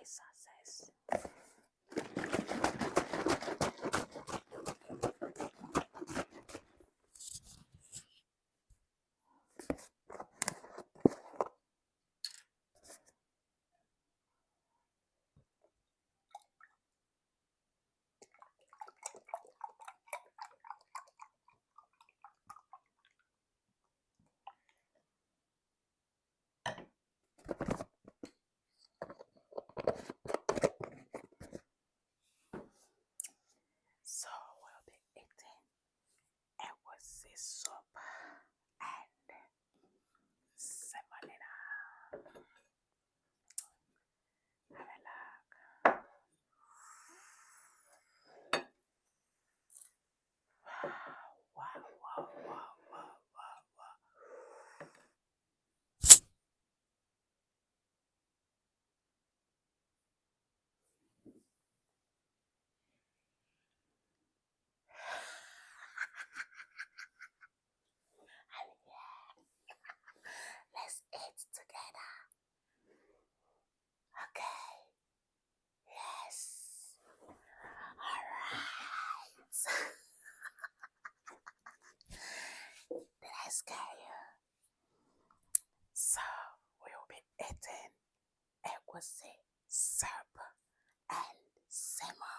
success. So we'll be eating egusi soup and semolina. Have a look. Wow, wow, wow, wow, wow, wow. And yeah, let's eat together. Okay. Yes. All right. Let's go. So we'll be eating egusi soup and semo.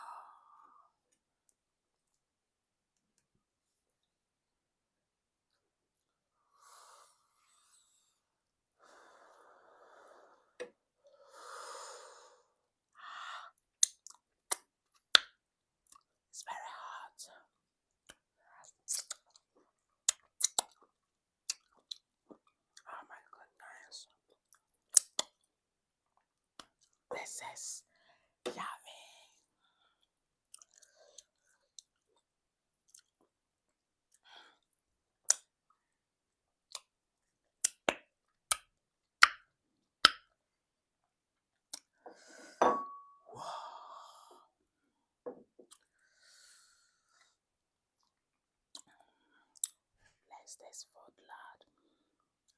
It's very hot. Oh my goodness. This is yummy. Bless this food, Lord.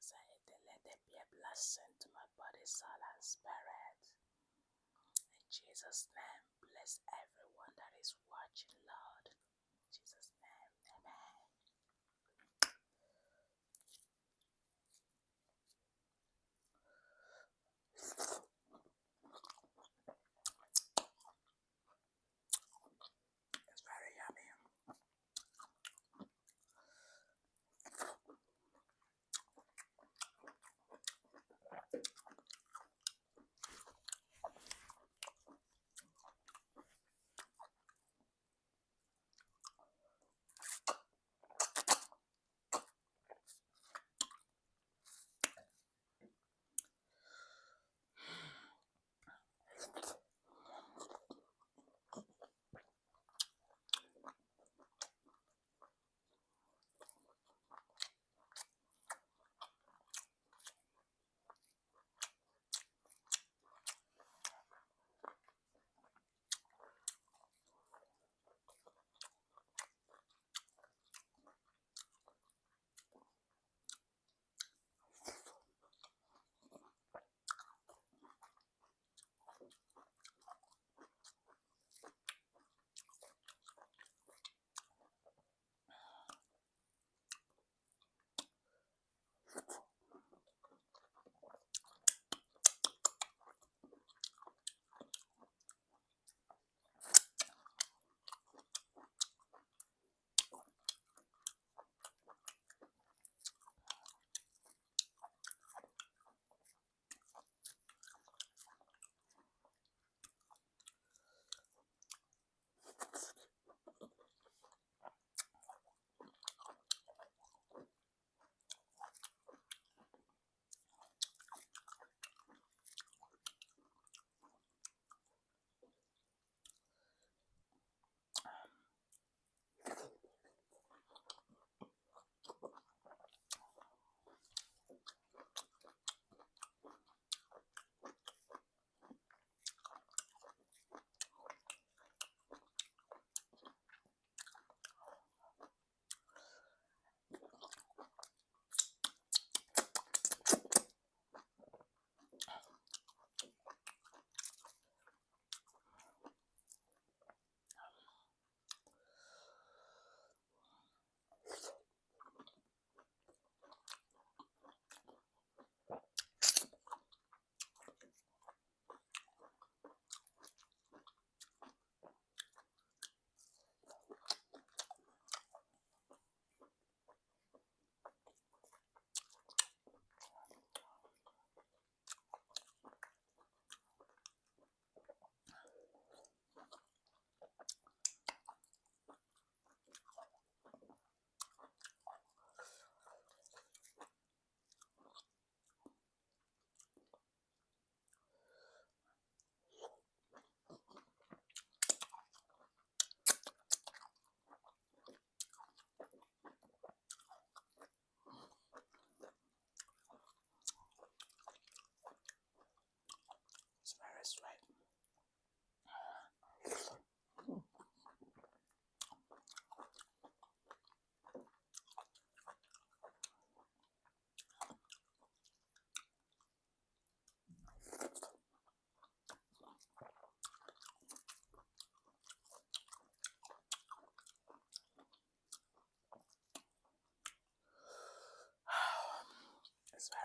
Say it, let it be a blessing to my body, soul, and spirit. In Jesus' name, bless everyone that is watching, Lord. In Jesus' name, amen. It's very yummy.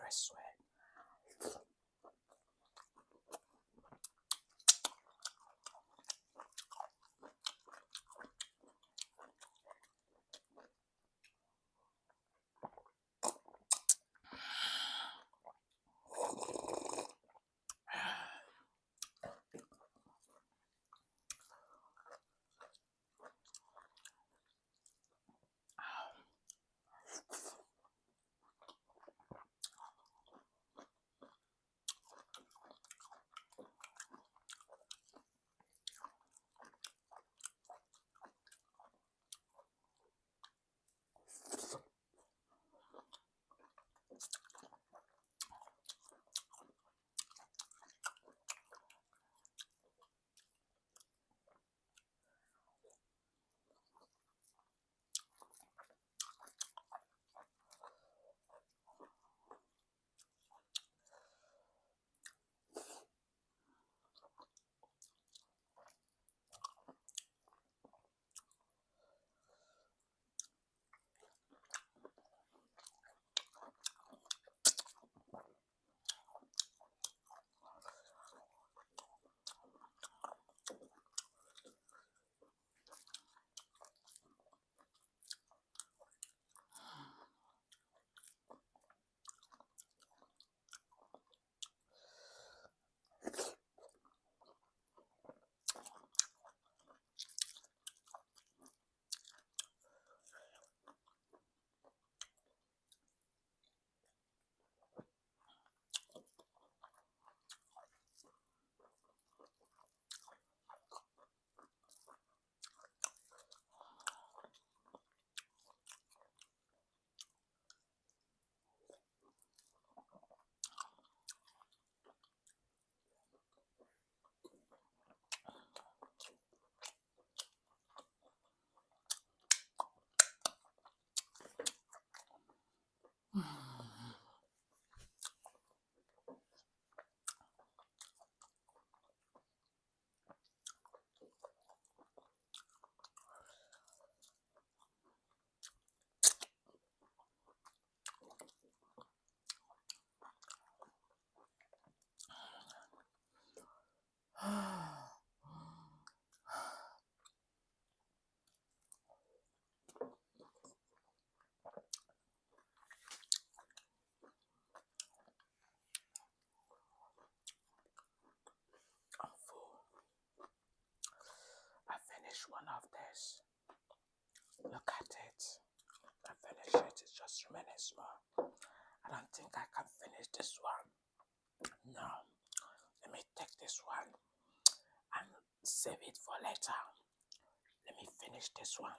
very sweet. I'm full. I finished one of this. Look at it. I finished it. It's just remaining small. I don't think I can finish this one. No. Let me take this one and save it for later. Let me finish this one.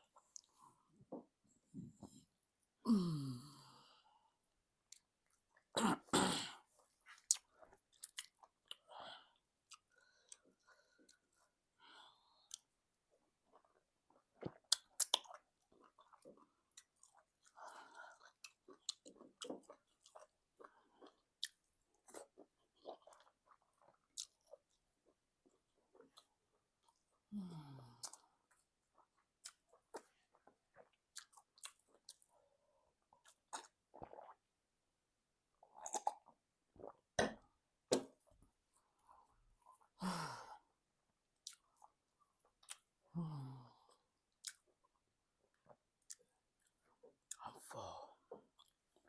I'm full.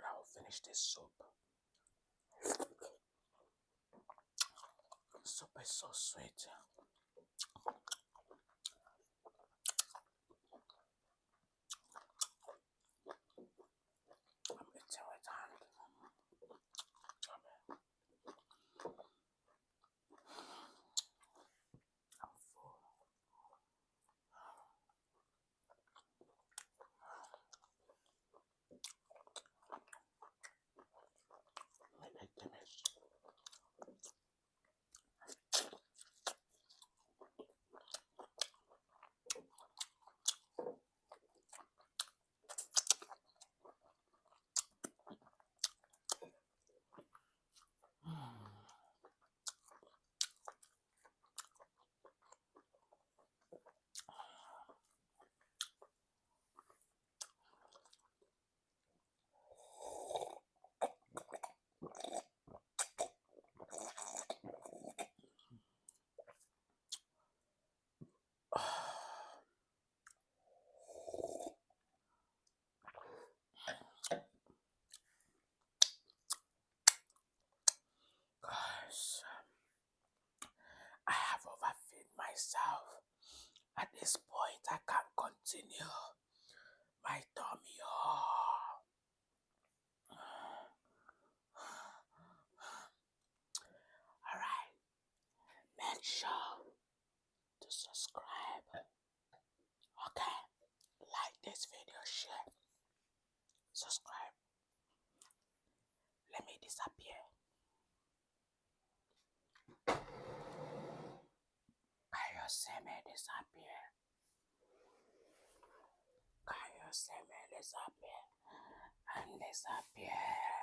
I will finish this soup. Soup is so sweet. I'm eating with hand. I'm full. Maybe 10 minutes. continue my tummy. Oh. Alright, make sure to subscribe. Okay, like this video, share, subscribe. Let me disappear. Can you see me disappear? Can you see me disappear? And disappear.